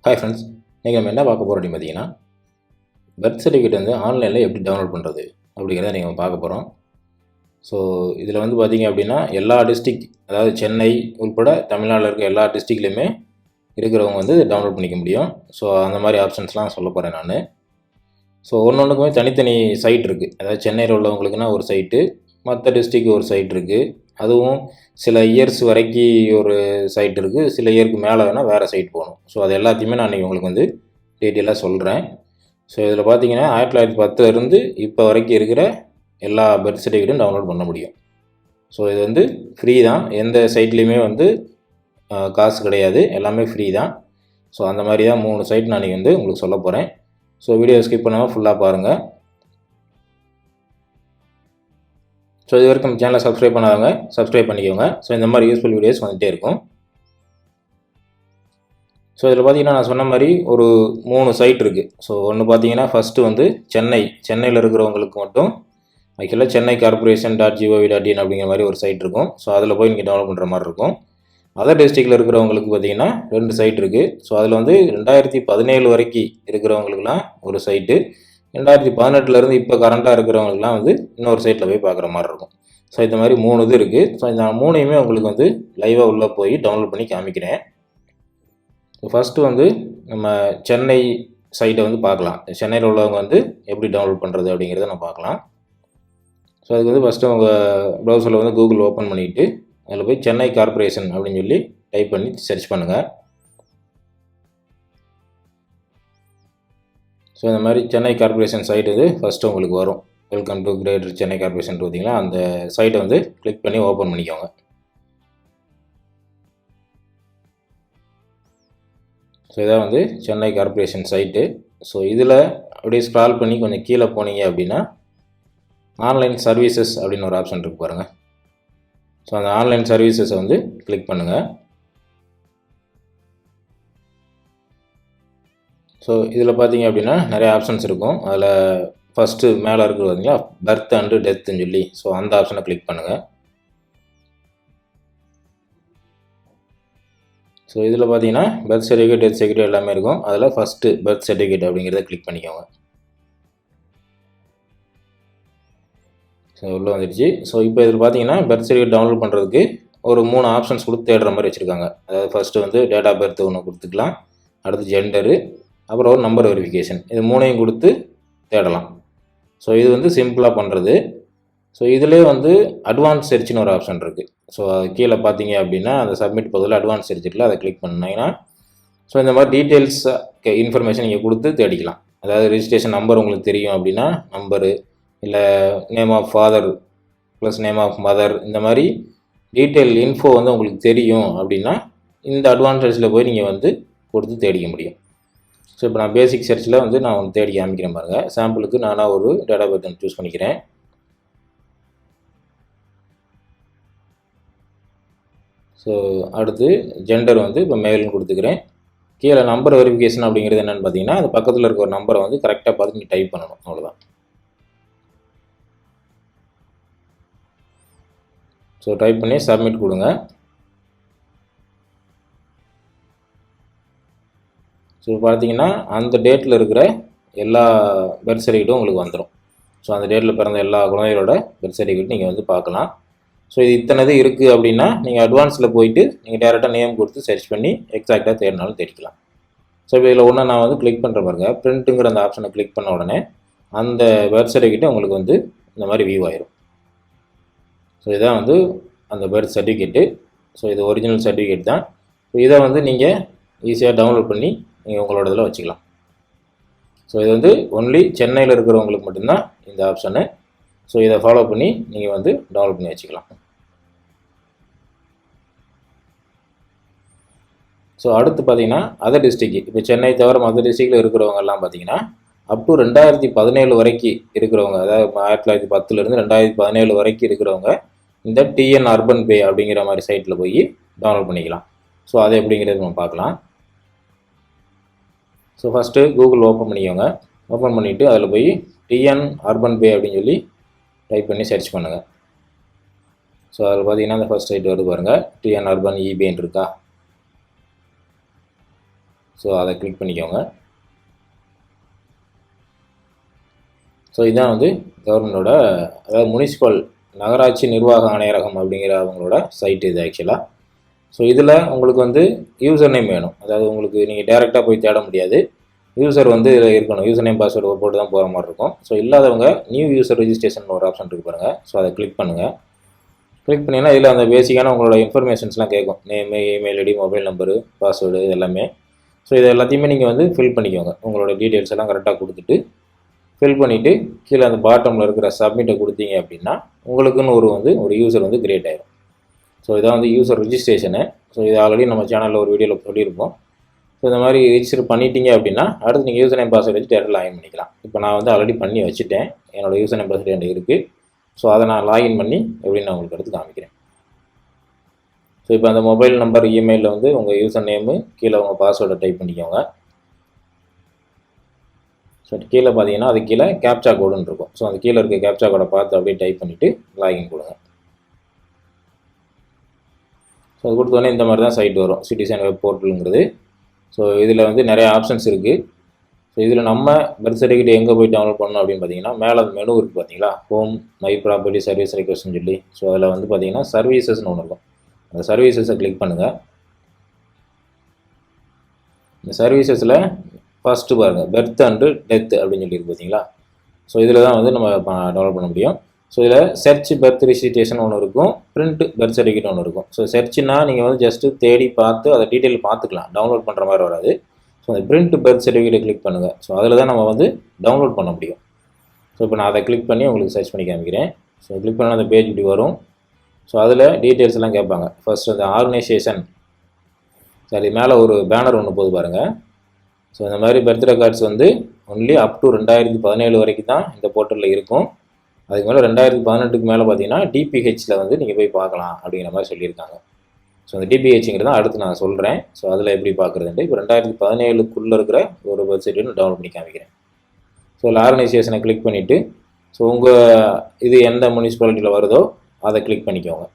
Hi friends, இன்றைக்கி நம்ம என்ன பார்க்க போகிறோம் அப்படின்னு பார்த்தீங்கன்னா, பர்த் சர்டிஃபிகேட் வந்து ஆன்லைனில் எப்படி டவுன்லோட் பண்ணுறது அப்படிங்கிறத நீங்கள் பார்க்க போகிறோம். ஸோ இதில் வந்து பார்த்தீங்க அப்படின்னா எல்லா டிஸ்ட்ரிக், அதாவது சென்னை உட்பட தமிழ்நாட்டில் இருக்க எல்லா டிஸ்ட்ரிக்ட்லேயுமே இருக்கிறவங்க வந்து டவுன்லோட் பண்ணிக்க முடியும். ஸோ அந்த மாதிரி ஆப்ஷன்ஸ்லாம் சொல்ல போகிறேன் நான். ஸோ ஒன்றுக்குமே தனித்தனி சைட் இருக்குது. அதாவது சென்னையில் உள்ளவங்களுக்குன்னா ஒரு சைட்டு, மற்ற டிஸ்ட்ரிக் ஒரு சைட் இருக்குது. அதுவும் சில இயர்ஸ் வரைக்கும் ஒரு சைட் இருக்குது, சில இயருக்கு மேலே வேணால் வேறு சைட் போகணும். ஸோ அது எல்லாத்தையுமே நான் இன்றைக்கி உங்களுக்கு வந்து டீட்டெயிலாக சொல்கிறேன். ஸோ இதில் பார்த்தீங்கன்னா 1910 இப்போ வரைக்கும் இருக்கிற எல்லா பர்த் சர்டிஃபிகேட்டும் டவுன்லோட் பண்ண முடியும். ஸோ இது வந்து ஃப்ரீ தான், எந்த சைட்லேயுமே வந்து காசு கிடையாது, எல்லாமே ஃப்ரீ தான். ஸோ அந்த மாதிரி தான் 3 சைட் நான் வந்து உங்களுக்கு சொல்ல போகிறேன். ஸோ வீடியோ ஸ்கிப் பண்ணாமல் ஃபுல்லாக பாருங்கள். ஸோ இது வரைக்கும் சேனலை சப்ஸ்கிரைப் பண்ணாதவங்க சப்ஸ்கிரைப் பண்ணிக்கோங்க. ஸோ இந்த மாதிரி யூஸ்ஃபுல் வீடியோஸ் வந்துகிட்டே இருக்கும். ஸோ இதில் பார்த்தீங்கன்னா நான் சொன்ன மாதிரி ஒரு 3 சைட் இருக்குது. ஸோ ஒன்று பார்த்தீங்கன்னா ஃபஸ்ட்டு வந்து சென்னையில் இருக்கிறவங்களுக்கு மட்டும் ஆக்சுவலாக சென்னை corporation.gov.in அப்படிங்கிற மாதிரி ஒரு சைட் இருக்கும். ஸோ அதில் போய் நீங்கள் டவுன்லோட் பண்ணுற மாதிரி இருக்கும். அதர் டிஸ்ட்ரிக்டில் இருக்கிறவங்களுக்கு பார்த்தீங்கன்னா 2 சைட் இருக்குது. ஸோ அதில் வந்து 2017 வரைக்கும் இருக்கிறவங்களுக்குலாம் ஒரு சைட்டு, 2018 இப்போ கரண்ட்டாக இருக்கிறவங்களுக்குலாம் வந்து இன்னொரு சைட்டில் போய் பார்க்குற மாதிரி இருக்கும். ஸோ இந்த மாதிரி 3 இது இருக்குது. ஸோ இந்த 3யுமே உங்களுக்கு வந்து லைவாக உள்ளே போய் டவுன்லோட் பண்ணி காமிக்கிறேன். ஸோ ஃபஸ்ட்டு வந்து நம்ம சென்னை சைட்டை வந்து பார்க்கலாம். சென்னையில் உள்ளவங்க வந்து எப்படி டவுன்லோட் பண்ணுறது அப்படிங்கிறத நம்ம பார்க்கலாம். ஸோ அதுக்கு வந்து ஃபஸ்ட்டு உங்கள் ப்ரௌசரில் வந்து கூகுள் ஓப்பன் பண்ணிவிட்டு அதில் போய் சென்னை கார்பரேஷன் அப்படின்னு சொல்லி டைப் பண்ணி சர்ச் பண்ணுங்கள். ஸோ இந்த மாதிரி சென்னை கார்பரேஷன் சைட் இது ஃபஸ்ட்டு உங்களுக்கு வரும். Welcome to greater Chennai corporation பார்த்தீங்களா, அந்த சைட்டை வந்து கிளிக் பண்ணி ஓப்பன் பண்ணிக்கோங்க. ஸோ இதான் வந்து சென்னை கார்பரேஷன் சைட்டு. ஸோ இதில் அப்படியே ஸ்க்ரால் பண்ணி கொஞ்சம் கீழே போனீங்க அப்படின்னா ஆன்லைன் சர்வீசஸ் அப்படின்னு ஒரு ஆப்ஷன் இருக்குது பாருங்கள். ஸோ அந்த ஆன்லைன் சர்வீசஸை வந்து கிளிக் பண்ணுங்கள். ஸோ இதில் பார்த்தீங்க அப்படின்னா நிறைய ஆப்ஷன்ஸ் இருக்கும். அதில் ஃபஸ்ட்டு மேலே இருக்கிறது பார்த்தீங்களா, பர்த் அண்டு டெத்துன்னு சொல்லி, ஸோ அந்த ஆப்ஷனை கிளிக் பண்ணுங்கள். ஸோ இதில் பார்த்தீங்கன்னா பர்த் சர்டிஃபிகேட், டெத் சர்டிஃபிகேட் எல்லாமே இருக்கும். அதில் ஃபஸ்ட்டு பர்த் சர்டிஃபிகேட் அப்படிங்கிறத கிளிக் பண்ணிக்கோங்க. ஸோ உள்ளே வந்துடுச்சு. ஸோ இப்போ இதில் பார்த்தீங்கன்னா பர்த் சர்டிஃபிகேட் டவுன்லோட் பண்ணுறதுக்கு ஒரு 3 ஆப்ஷன்ஸ் கொடுத்து தேடுற மாதிரி வச்சுருக்காங்க. அதாவது ஃபஸ்ட்டு வந்து டேட் ஆஃப் பர்த் ஒன்று கொடுத்துக்கலாம், அடுத்து ஜெண்டரு, அப்புறம் ஒரு நம்பர் வெரிஃபிகேஷன். இது 3யும் கொடுத்து தேடலாம். ஸோ இது வந்து சிம்பிளாக பண்ணுறது. ஸோ இதிலே வந்து அட்வான்ஸ் சர்ச்னு ஒரு ஆப்ஷன் இருக்குது. ஸோ அது கீழே பார்த்தீங்க அப்படின்னா அந்த சப்மிட் பகுதியில் அட்வான்ஸ் சர்ச் இருக்குல்ல, அதை கிளிக் பண்ணிங்கன்னா ஸோ இந்த மாதிரி டீட்டெயில்ஸ் இன்ஃபர்மேஷன் நீங்கள் கொடுத்து தேடிக்கலாம். அதாவது ரிஜிஸ்ட்ரேஷன் நம்பர் உங்களுக்கு தெரியும் அப்படின்னா நம்பரு, இல்லை name of father plus name of mother, இந்த மாதிரி டீட்டெயில் இன்ஃபோ வந்து உங்களுக்கு தெரியும் அப்படின்னா இந்த அட்வான்ஸ் சர்ச்சில் போய் நீங்கள் வந்து கொடுத்து தேடிக்க முடியும். ஸோ இப்போ நான் பேசிக் சர்ச்சில் வந்து நான் ஒன்று தேடி காமிக்கிறேன் பாருங்கள். சாம்பிளுக்கு நானாக ஒரு டேட் ஆஃப் பர்த் சூஸ் பண்ணிக்கிறேன். ஸோ அடுத்து ஜெண்டர் வந்து இப்போ மேல்னு கொடுத்துக்கிறேன். கீழே நம்பர் வெரிஃபிகேஷன் அப்படிங்கிறது என்னென்னு பார்த்தீங்கன்னா அது பக்கத்தில் இருக்க ஒரு நம்பரை வந்து கரெக்டாக பார்த்து நீங்கள் டைப் பண்ணணும், அவ்வளோதான். ஸோ டைப் பண்ணி சப்மிட் கொடுங்க. ஸோ பார்த்தீங்கன்னா அந்த டேட்டில் இருக்கிற எல்லா பர்த் சர்டிஃபிகேட்டும் உங்களுக்கு வந்துடும். ஸோ அந்த டேட்டில் பிறந்த எல்லா குழந்தைகளோட பர்த் சர்டிஃபிகேட் நீங்கள் வந்து பார்க்கலாம். ஸோ இது இத்தனை இருக்குது அப்படின்னா நீங்கள் அட்வான்ஸில் போயிட்டு நீங்கள் டேரெக்டாக நேம் கொடுத்து சர்ச் பண்ணி எக்ஸாக்டாக தேடினாலும் தேடிக்கலாம். ஸோ இப்போ இதில் ஒன்று நான் வந்து கிளிக் பண்ணுற பாருங்க, பிரிண்ட்டுங்கிற அந்த ஆப்ஷனை கிளிக் பண்ண உடனே அந்த பர்த் சர்டிஃபிகேட்டு உங்களுக்கு வந்து இந்த மாதிரி வியூ ஆயிரும். ஸோ இதான் வந்து அந்த பர்த் சர்டிஃபிகேட்டு. ஸோ இது ஒரிஜினல் சர்டிஃபிகேட் தான். ஸோ இதை வந்து நீங்கள் ஈஸியாக டவுன்லோட் பண்ணி நீங்கள் உங்களோட இதில் வச்சுக்கலாம். ஸோ இது வந்து ஒன்லி சென்னையில் இருக்கிறவங்களுக்கு மட்டும்தான் இந்த ஆப்ஷனு. ஸோ இதை ஃபாலோ பண்ணி நீங்கள் வந்து டவுன்லோட் பண்ணி வச்சுக்கலாம். ஸோ அடுத்து பார்த்தீங்கன்னா அதர் டிஸ்ட்ரிக்ட், இப்போ சென்னை தவிர மற்ற டிஸ்ட்ரிக்டில் இருக்கிறவங்கெல்லாம் பார்த்தீங்கன்னா அப் டு 2017 வரைக்கும் இருக்கிறவங்க, அதாவது 1910 2017 வரைக்கும் இருக்கிறவங்க இந்த டிஎன் அர்பன் பே அப்படிங்கிற மாதிரி சைட்டில் போய் டவுன்லோட் பண்ணிக்கலாம். ஸோ அது எப்படிங்கிறது நம்ம பார்க்கலாம். ஸோ ஃபஸ்ட்டு கூகுள் ஓப்பன் பண்ணிக்கோங்க. ஓப்பன் பண்ணிவிட்டு அதில் போய் டிஎன் அர்பன் பே அப்படின்னு சொல்லி டைப் பண்ணி சர்ச் பண்ணுங்கள். ஸோ அதில் பார்த்தீங்கன்னா அந்த ஃபஸ்ட் சைட் வருது பாருங்கள், டிஎன் அர்பன் இபேன்னு இருக்கா. ஸோ அதை கிளிக் பண்ணிக்கோங்க. ஸோ இதுதான் வந்து கவர்மெண்டோட, அதாவது முனிசிபல் நகராட்சி நிர்வாக ஆணையரகம் அப்படிங்கிற அவங்களோட சைட்டு இது ஆக்சுவலாக. ஸோ இதில் உங்களுக்கு வந்து யூசர் நேம் வேணும். அதாவது உங்களுக்கு நீங்கள் டேரெக்டாக போய் தேட முடியாது, யூசர் வந்து இதில் இருக்கணும். யூசர் நேம் பாஸ்வேர்டு போட்டு தான் போகிற மாதிரி இருக்கும். ஸோ இல்லாதவங்க நியூ யூசர் ரெஜிஸ்ட்ரேஷன் ஒரு ஆப்ஷன் இருக்குது பாருங்கள். ஸோ அதை கிளிக் பண்ணுங்கள். கிளிக் பண்ணிங்கன்னா இதில் அந்த பேசிக்கான உங்களோட இன்ஃபர்மேஷன்ஸ்லாம் கேட்கும். Name, email ID, mobile number, password இது எல்லாமே. ஸோ இது எல்லாத்தையுமே நீங்கள் வந்து ஃபில் பண்ணிக்கோங்க. உங்களோட டீட்டெயில்ஸ் எல்லாம் கரெக்டாக கொடுத்துட்டு ஃபில் பண்ணிவிட்டு கீழே அந்த பாட்டமில் இருக்கிற சப்மிட்டை கொடுத்தீங்க அப்படின்னா உங்களுக்குன்னு ஒரு யூசர் வந்து கிரியேட் ஆகிடும். ஸோ இதான் வந்து யூசர் ரிஜிஸ்ட்ரேஷனு. ஸோ இது ஆல்ரெடி நம்ம சேனலில் ஒரு வீடியோவில் சொல்லியிருப்போம். ஸோ இந்த மாதிரி ரிஜிஸ்டர் பண்ணிட்டீங்க அப்படின்னா அடுத்து நீங்கள் யூசர் நேம் பாஸ்வேர்டு வச்சு டேரெக்டாக லாகின் பண்ணிக்கலாம். இப்போ நான் வந்து ஆல்ரெடி பண்ணி வச்சுட்டேன். என்னோடய யூசர் நேம் பாஸ்வேர்டு என்கிட்ட இருக்குது. ஸோ அதை நான் லாகின் பண்ணி எப்படின்னு நான் உங்களுக்கு அடுத்து காமிக்கிறேன். ஸோ இப்போ அந்த மொபைல் நம்பர், இமெயிலில் வந்து உங்கள் யூசர் நேமு, கீழே உங்கள் பாஸ்வேர்டை டைப் பண்ணிக்கோங்க. ஸோ கீழே பார்த்தீங்கன்னா அது கீழே கேப்சா கோடுன்னு இருக்கும். ஸோ அந்த கீழே இருக்க கேப்சா கோடை பார்த்து அப்படியே டைப் பண்ணிவிட்டு லாகின் கொடுங்க. ஸோ அது கொடுத்தோடனே இந்த மாதிரி தான் சைட் வரும், சிட்டிசன் வெப் போர்ட்டலுங்கிறது. ஸோ இதில் வந்து நிறைய ஆப்ஷன்ஸ் இருக்குது. ஸோ இதில் நம்ம பர்த் சர்டிஃபிகேட் எங்கே போய் டவுன்லோட் பண்ணணும் அப்படின்னு பார்த்தீங்கன்னா மேலே அந்த மெனு இருக்குது பார்த்தீங்களா, ஹோம், மை ப்ராப்பர்ட்டி, சர்வீஸ் ரெக்வஸ்ட்னு சொல்லி. ஸோ அதில் வந்து பார்த்தீங்கன்னா சர்வீசஸ்னு ஒன்று இருக்கும். அந்த சர்வீசஸை கிளிக் பண்ணுங்கள். இந்த சர்வீசஸில் ஃபஸ்ட்டு பாருங்கள் பெர்த் அண்டு டெத் அப்படின்னு சொல்லியிருக்கு பார்த்தீங்களா. ஸோ இதில் தான் வந்து நம்ம டவுன்லோட் பண்ண முடியும். ஸோ இதில் சர்ச் பர்த் ரிஜிஸ்ட்ரேஷன் ஒன்று இருக்கும், பிரிண்ட் பர்த் சர்டிஃபிகேட் ஒன்று இருக்கும். ஸோ சர்ச்னா நீங்கள் வந்து ஜஸ்ட்டு தேடி பார்த்து அதை டீட்டெயில் பார்த்துக்கலாம், டவுன்லோட் பண்ணுற மாதிரி வராது. ஸோ அந்த பிரிண்ட் பர்த் சர்டிஃபிகேட்டை கிளிக் பண்ணுங்கள். ஸோ அதில் தான் நம்ம வந்து டவுன்லோட் பண்ண முடியும். ஸோ இப்போ நான் அதை கிளிக் பண்ணி உங்களுக்கு சர்ச் பண்ணி காமிக்கிறேன். ஸோ கிளிக் பண்ணால் அந்த பேஜ் இப்படி வரும். ஸோ அதில் டீட்டெயில்ஸ் எல்லாம் கேட்பாங்க. ஃபர்ஸ்ட் அந்த ஆர்கனைசேஷன், சரி மேலே ஒரு பேனர் ஒன்று போது பாருங்கள். ஸோ இந்த மாதிரி பர்த் ரெக்கார்ட்ஸ் வந்து ஒன்லி அப் டு 2017 வரைக்கும் தான் இந்த போர்ட்டலில் இருக்கும். அதுக்கு மேலே 2018க்கு மேலே பார்த்தீங்கன்னா டிபிஹெச்சில் வந்து நீங்கள் போய் பார்க்கலாம் அப்படிங்கிற மாதிரி சொல்லியிருக்காங்க. ஸோ அந்த டிபிஹெச்ங்கிறது தான் அடுத்து நான் சொல்கிறேன். ஸோ அதில் எப்படி பார்க்குறதுன்ட்டு இப்போ 2017க்குள்ளே இருக்கிற ஒரு பர்த் சர்டிஃபிகேட் டவுன்லோட் பண்ணி காமிக்கிறேன். ஸோ அதில் ஆர்கனைசேஷனை கிளிக் பண்ணிவிட்டு ஸோ உங்கள் இது எந்த முனிசிபாலிட்டியில் வருதோ அதை கிளிக் பண்ணிக்கோங்க.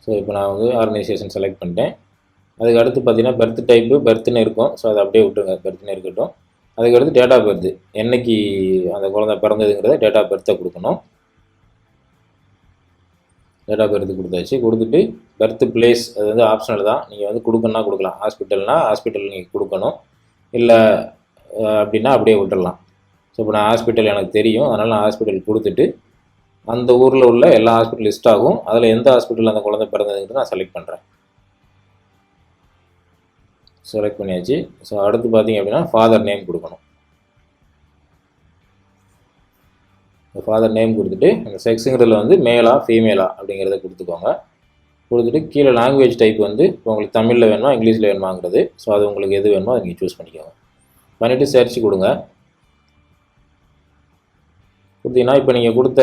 ஸோ இப்போ நான் வந்து ஆர்கனைசேஷன் செலக்ட் பண்ணிட்டேன். அதுக்கு அடுத்து பார்த்தீங்கன்னா பர்த் டைப்பு பர்த்னு இருக்கும். ஸோ அதை அப்படியே விட்டுருங்க, பர்த்னு இருக்கட்டும். அதுக்கடுத்து டேட் ஆஃப் பர்த், என்னைக்கு அந்த குழந்தை பிறந்ததுங்கிறத டேட் ஆஃப் பர்த்தை கொடுக்கணும். டேட் ஆஃப் பர்த் கொடுத்தாச்சு. கொடுத்துட்டு பர்த் பிளேஸ் அது வந்து ஆப்ஷனல் தான், நீங்கள் வந்து கொடுக்கணுன்னா கொடுக்கலாம். ஹாஸ்பிட்டல் நீங்கள் கொடுக்கணும், இல்லை அப்படின்னா அப்படியே விட்டுடலாம். ஸோ இப்போ நான் ஹாஸ்பிட்டல் எனக்கு தெரியும், அதனால் நான் ஹாஸ்பிட்டல் கொடுத்துட்டு அந்த ஊரில் உள்ள எல்லா ஹாஸ்பிட்டல் லிஸ்ட் ஆகும். அதில் எந்த ஹாஸ்பிட்டலில் அந்த குழந்தை பிறந்ததுங்கிறது நான் செலக்ட் பண்ணுறேன். செலக்ட் பண்ணியாச்சு. ஸோ அடுத்து பார்த்தீங்க அப்படின்னா ஃபாதர் நேம் கொடுக்கணும். ஃபாதர் நேம் கொடுத்துட்டு அந்த செக்ஸுங்கிறதுல வந்து மேலா ஃபீமேலா அப்படிங்கிறத கொடுத்துக்கோங்க. கொடுத்துட்டு கீழே லாங்குவேஜ் டைப் வந்து இப்போ உங்களுக்கு தமிழில் வேணுமா இங்கிலீஷில் வேணுமாங்கிறது. ஸோ அது உங்களுக்கு எது வேணுமோ அதை நீங்கள் சூஸ் பண்ணிக்கோங்க. பண்ணிவிட்டு சர்ச் கொடுங்க. கொடுத்தீங்கன்னா இப்போ நீங்கள் கொடுத்த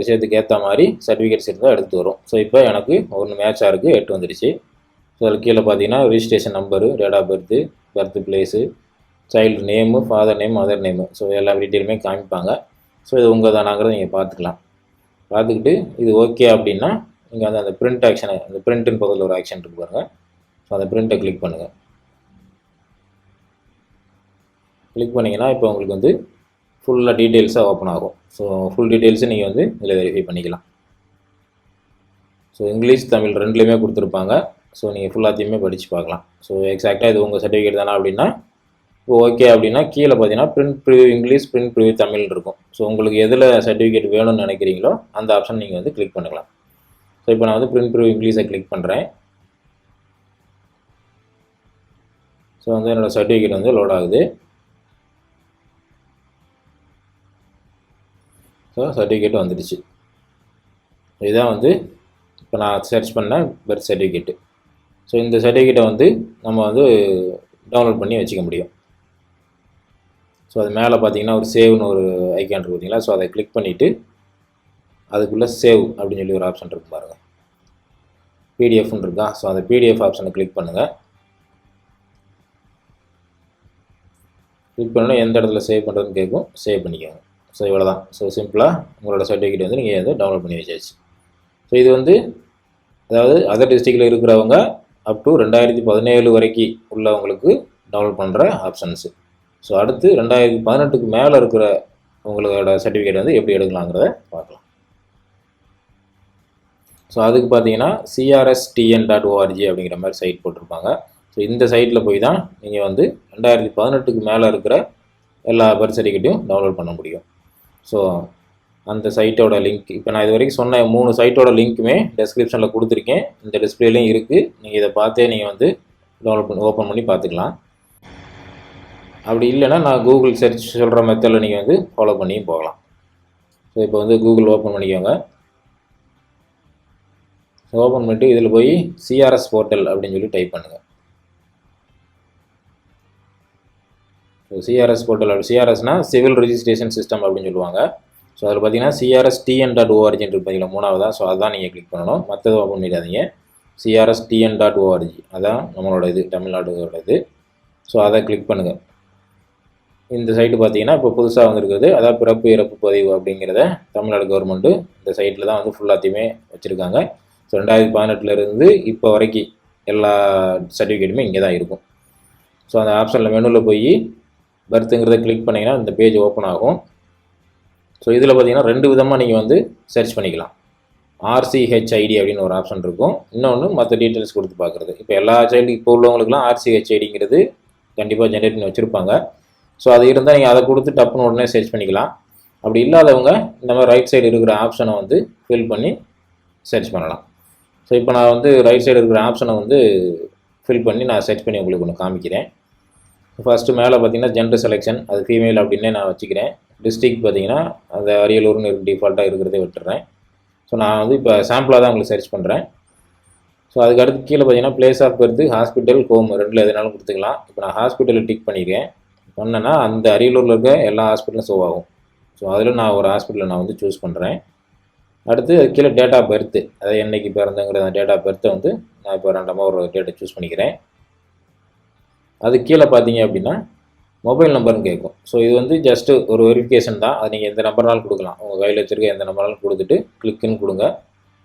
விஷயத்துக்கு ஏற்ற மாதிரி சர்டிஃபிகேட்ஸ் இருந்தால் எடுத்து வரும். ஸோ இப்போ எனக்கு ஒன்று மேட்சாக இருக்குது, 8 வந்துடுச்சு. ஸோ அதில் கீழே பார்த்தீங்கன்னா registration number, date of birth, birth place, child name, father name, mother name. So எல்லா டீட்டெயிலுமே காமிப்பாங்க. ஸோ இது உங்கள் தானாங்கிறத நீங்கள் பார்த்துக்கலாம். பார்த்துக்கிட்டு இது ஓகே அப்படின்னா நீங்கள் வந்து அந்த பிரிண்ட் ஆக்ஷனை, அந்த பிரிண்ட்டுன்னு பக்கத்தில் ஒரு ஆக்ஷன் இருக்கு பாருங்கள். ஸோ அந்த பிரிண்ட்டை கிளிக் பண்ணுங்கள். கிளிக் பண்ணிங்கன்னா இப்போ உங்களுக்கு வந்து ஃபுல்லாக டீட்டெயில்ஸாக ஓப்பன் ஆகும். ஸோ ஃபுல் டீட்டெயில்ஸு நீங்கள் வந்து இதில் வெரிஃபை பண்ணிக்கலாம். ஸோ இங்கிலீஷ் தமிழ் ரெண்டுலேயுமே கொடுத்துருப்பாங்க. ஸோ நீங்கள் ஃபுல்லாத்தையுமே படித்து பார்க்கலாம். ஸோ எக்ஸாக்டாக இது உங்கள் சர்டிஃபிகேட் தானே அப்படின்னா ஓகே அப்படின்னா கீழே பார்த்தீங்கன்னா print preview English, print preview Tamil இருக்கும். ஸோ உங்களுக்கு எதில் சர்டிஃபிகேட் வேணும்னு நினைக்கிறீங்களோ அந்த ஆப்ஷன் நீங்கள் வந்து கிளிக் பண்ணிக்கலாம். ஸோ இப்போ நான் வந்து பிரிண்ட் ப்ரிவ்யூ இங்கிலீஷை கிளிக் பண்ணுறேன். ஸோ வந்து என்னோடய சர்டிஃபிகேட் வந்து லோட் ஆகுது. ஸோ சர்டிஃபிகேட் வந்துடுச்சு. இதுதான் வந்து இப்போ நான் சர்ச் பண்ண பர்த் சர்டிஃபிகேட்டு. ஸோ இந்த சர்டிஃபிகேட்டை வந்து நம்ம வந்து டவுன்லோட் பண்ணி வச்சுக்க முடியும். ஸோ அது மேலே பார்த்தீங்கன்னா ஒரு சேவ்னு ஒரு ஐக்கான் இருக்குது பார்த்தீங்களா. ஸோ அதை கிளிக் பண்ணிவிட்டு அதுக்குள்ளே சேவ் அப்படின்னு சொல்லி ஒரு ஆப்ஷன் இருக்குது பாருங்கள், பிடிஎஃப்னு இருக்கா. ஸோ அந்த பிடிஎஃப் ஆப்ஷனை கிளிக் பண்ணுங்கள். கிளிக் பண்ணால் எந்த இடத்துல சேவ் பண்ணுறதுன்னு கேட்கும், சேவ் பண்ணிக்கோங்க. ஸோ இவ்வளோ தான். ஸோ சிம்பிளாக உங்களோட சர்டிஃபிகேட் வந்து நீங்கள் வந்து டவுன்லோட் பண்ணி வச்சாச்சு. ஸோ இது வந்து அதாவது அதர் டிஸ்ட்ரிக்டில் இருக்கிறவங்க அப் டு 2017 வரைக்கும் உள்ளவங்களுக்கு டவுன்லோட் பண்ணுற ஆப்ஷன்ஸு. ஸோ அடுத்து 2018க்கு மேலே இருக்கிற உங்களோட சர்டிஃபிகேட் வந்து எப்படி எடுக்கலாங்கிறத பார்க்கலாம். ஸோ அதுக்கு பார்த்தீங்கன்னா crstn.org அப்படிங்கிற மாதிரி சைட் போட்டிருப்பாங்க. ஸோ இந்த சைட்டில் போய் தான் நீங்கள் வந்து 2018க்கு மேலே இருக்கிற எல்லா பர்த் சர்டிஃபிகேட்டையும் டவுன்லோட் பண்ண முடியும். ஸோ அந்த சைட்டோட லிங்க் இப்போ நான் இது வரைக்கும் சொன்ன 3 சைட்டோட லிங்க்குமே டெஸ்கிரிப்ஷனில் கொடுத்துருக்கேன். இந்த டிஸ்பிளேலையும் இருக்குது. நீங்கள் இதை பார்த்தே நீங்கள் வந்து டவுன்லோட் பண்ணி ஓப்பன் பண்ணி பார்த்துக்கலாம். அப்படி இல்லைன்னா நான் கூகுள் சர்ச் சொல்கிற மெத்தடில் நீங்கள் வந்து ஃபாலோ பண்ணியும் போகலாம். ஸோ இப்போ வந்து கூகுள் ஓப்பன் பண்ணிக்கோங்க. ஸோ ஓப்பன் பண்ணிட்டு இதில் போய் சிஆர்எஸ் போர்ட்டல் அப்படின்னு சொல்லி டைப் பண்ணுங்கள். ஸோ சிஆர்எஸ் போர்ட்டல் அப்படி சிஆர்எஸ்னால் சிவில் ரிஜிஸ்ட்ரேஷன் சிஸ்டம் அப்படின்னு சொல்லுவாங்க. ஸோ அதில் பார்த்தீங்கன்னா crstn.org இருக்கு பார்த்தீங்களா, மூணாவதாக. ஸோ அதான் நீங்கள் கிளிக் பண்ணணும். மற்றதை ஓப்பன் பண்ணிடாதீங்க. crstn.org அதான் நம்மளோட இது தமிழ்நாடோட இது. ஸோ அதை கிளிக் பண்ணுங்கள். இந்த சைட்டு பார்த்தீங்கன்னா இப்போ புதுசாக வந்துருக்குது. அதாவது பிறப்பு இறப்பு பதிவு அப்படிங்கிறத தமிழ்நாடு கவர்மெண்ட்டு இந்த சைட்டில் தான் வந்து ஃபுல்லாத்தையுமே வச்சுருக்காங்க. ஸோ 2018 இப்போ வரைக்கும் எல்லா சர்டிஃபிகேட்டுமே இங்கே தான் இருக்கும். ஸோ அந்த ஆப்ஷனில் மெனுவில் போய் பர்த்துங்கிறத கிளிக் பண்ணிங்கன்னா இந்த பேஜ் ஓப்பன் ஆகும். ஸோ இதில் பார்த்தீங்கன்னா 2 விதமாக நீங்கள் வந்து சர்ச் பண்ணிக்கலாம். RCHID அப்படின்னு ஒரு ஆப்ஷன் இருக்கும். இன்னொன்று மற்ற டீட்டெயில்ஸ் கொடுத்து பார்க்குறது. இப்போ எல்லா சைல்டு இப்போ உள்ளவங்களுக்குலாம் RCHIDங்கிறது கண்டிப்பாக ஜென்ரேட் பண்ணி வச்சுருப்பாங்க. ஸோ அது இருந்தால் நீங்கள் அதை கொடுத்து டப்புன்னு உடனே சர்ச் பண்ணிக்கலாம். அப்படி இல்லாதவங்க இந்த மாதிரி ரைட் சைடு இருக்கிற ஆப்ஷனை வந்து ஃபில் பண்ணி சர்ச் பண்ணலாம். ஸோ இப்போ நான் வந்து ரைட் சைடு இருக்கிற ஆப்ஷனை வந்து ஃபில் பண்ணி நான் சர்ச் பண்ணி உங்களுக்கு ஒன்று காமிக்கிறேன். ஃபஸ்ட்டு மேலே பார்த்தீங்கன்னா ஜெண்டர் செலெக்ஷன், அது ஃபீமேல் அப்படின்னே நான் வச்சுக்கிறேன். டிஸ்ட்ரிக்ட் பார்த்தீங்கன்னா அந்த அரியலூர்னு டிஃபால்ட்டாக இருக்கிறதே விட்டுறேன். ஸோ நான் வந்து இப்போ சாம்பிளாக தான் உங்களுக்கு சர்ச் பண்ணுறேன். ஸோ அதுக்கு அடுத்து கீழே பார்த்தீங்கன்னா place of birth, hospital, home ரெண்டில் எதுனாலும் கொடுத்துக்கலாம். இப்போ நான் ஹாஸ்பிட்டலில் டிக் பண்ணிக்கிறேன். பண்ணேன்னா அந்த அரியலூரில் இருக்க எல்லா ஹாஸ்பிட்டலும் ஷோ ஆகும். ஸோ அதில் நான் ஒரு ஹாஸ்பிட்டலை நான் வந்து சூஸ் பண்ணுறேன். அடுத்து அது கீழே டேட் ஆஃப் பர்த்து, அதாவது என்றைக்கு பிறந்தங்கிற அந்த டேட் ஆஃப் பர்த்தை வந்து நான் இப்போ ரெண்டமாக ஒரு டேட்டை சூஸ் பண்ணிக்கிறேன். அது கீழே பார்த்தீங்க அப்படின்னா மொபைல் நம்பர்னு கேட்கும். ஸோ இது வந்து ஜஸ்ட்டு ஒரு வெரிஃபிகேஷன் தான். அது நீங்கள் எந்த நம்பர்னாலும் கொடுக்கலாம். உங்கள் கையில் வச்சுருக்க எந்த நம்பர்னாலும் கொடுத்துட்டு கிளிக்குன்னு கொடுங்க.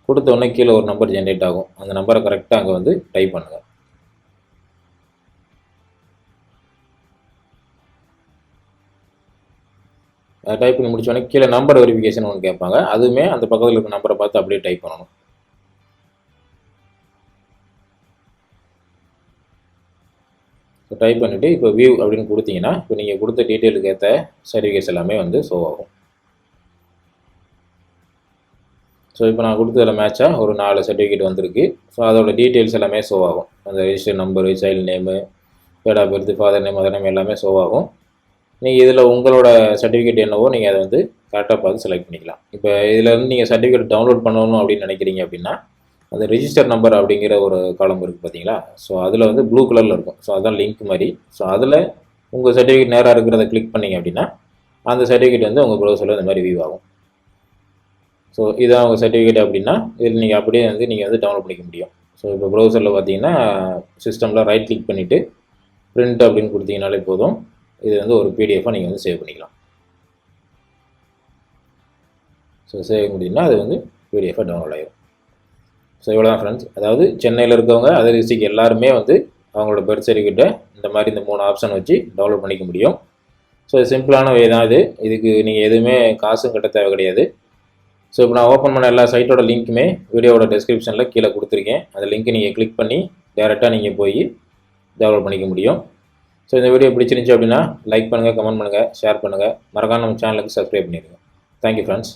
கொடுத்த உடனே கீழே ஒரு நம்பர் ஜென்ரேட் ஆகும். அந்த நம்பரை கரெக்டாக அங்கே வந்து டைப் பண்ணுங்கள். டைப் பண்ணி முடிச்சோடனே கீழே நம்பர் வெரிஃபிகேஷன் ஒன்று கேட்பாங்க. அதுவுமே அந்த பக்கத்தில் இருக்க நம்பரை பார்த்து அப்படியே டைப் பண்ணணும். ஸோ டைப் பண்ணிவிட்டு இப்போ வியூ அப்படின்னு கொடுத்தீங்கன்னா இப்போ நீங்கள் கொடுத்த டீட்டெயிலுக்கு ஏற்ற சர்டிஃபிகேட்ஸ் எல்லாமே வந்து ஷோ ஆகும். ஸோ இப்போ நான் கொடுத்ததில் மேட்சாக ஒரு 4 சர்டிஃபிகேட் வந்திருக்கு. ஸோ அதோட டீட்டெயில்ஸ் எல்லாமே ஷோ ஆகும். அந்த register number, child name, date of birth, father name, mother name எல்லாமே ஷோ ஆகும். நீங்கள் இதில் உங்களோட சர்டிஃபிகேட் என்னவோ நீங்கள் அதை வந்து கரெக்டாக பார்த்து செலக்ட் பண்ணிக்கலாம். இப்போ இதிலேருந்து நீங்கள் சர்டிஃபிகேட் டவுன்லோட் பண்ணணும் அப்படின்னு நினைக்கிறீங்க அப்படின்னா அந்த ரிஜிஸ்டர் நம்பர் அப்படிங்கிற ஒரு காலம் இருக்குது பார்த்தீங்களா. ஸோ அதில் வந்து ப்ளூ கலரில் இருக்கும். ஸோ அதான் லிங்க் மாதிரி. ஸோ அதில் உங்கள் சர்டிஃபிகேட் நேராக இருக்கிறத கிளிக் பண்ணிங்க அப்படின்னா அந்த சர்டிஃபிகேட் வந்து உங்கள் ப்ரௌசரில் இந்த மாதிரி வியூ ஆகும். ஸோ இதான் உங்கள் சர்டிஃபிகேட் அப்படின்னா இதில் நீங்கள் அப்படியே வந்து நீங்கள் வந்து டவுன்லோட் பண்ணிக்க முடியும். ஸோ இப்போ ப்ரௌசரில் பார்த்தீங்கன்னா சிஸ்டமில் ரைட் கிளிக் பண்ணிவிட்டு பிரிண்ட் அப்படின்னு கொடுத்தீங்கனாலே போதும். இது வந்து ஒரு பிடிஎஃபாக நீங்கள் வந்து சேவ் பண்ணிக்கலாம். ஸோ சேவ் முடியும்னா அது வந்து பிடிஎஃபாக டவுன்லோட் ஆகிடும். ஸோ இவ்வளோ தான் ஃப்ரெண்ட்ஸ். அதாவது சென்னையில் இருக்கவங்க அதர் டிஸ்ட்ரிக்ட் எல்லாருமே வந்து அவங்களோட பர்த் சர்டிஃபிகேட்டை இந்த மாதிரி இந்த 3 ஆப்ஷன் வச்சு டவுன்லோட் பண்ணிக்க முடியும். ஸோ சிம்பிளான வே தான் இது. இதுக்கு நீங்கள் எதுவுமே காசும் கட்ட தேவை கிடையாது. ஸோ இப்போ நான் ஓப்பன் பண்ண எல்லா சைட்டோட லிங்க்குமே வீடியோவோட டிஸ்கிரிப்ஷனில் கீழே கொடுத்துருக்கேன். அந்த லிங்க்கை நீங்கள் கிளிக் பண்ணி டேரெக்டாக நீங்கள் போய் டவுன்லோட் பண்ணிக்க முடியும். ஸோ இந்த வீடியோ பிடிச்சிருந்துச்சி அப்படின்னா லைக் பண்ணுங்கள், கமெண்ட் பண்ணுங்கள், ஷேர் பண்ணுங்கள். மறக்காம நம்ம சேனலுக்கு சப்ஸ்கிரைப் பண்ணிடுங்க. Thank you friends.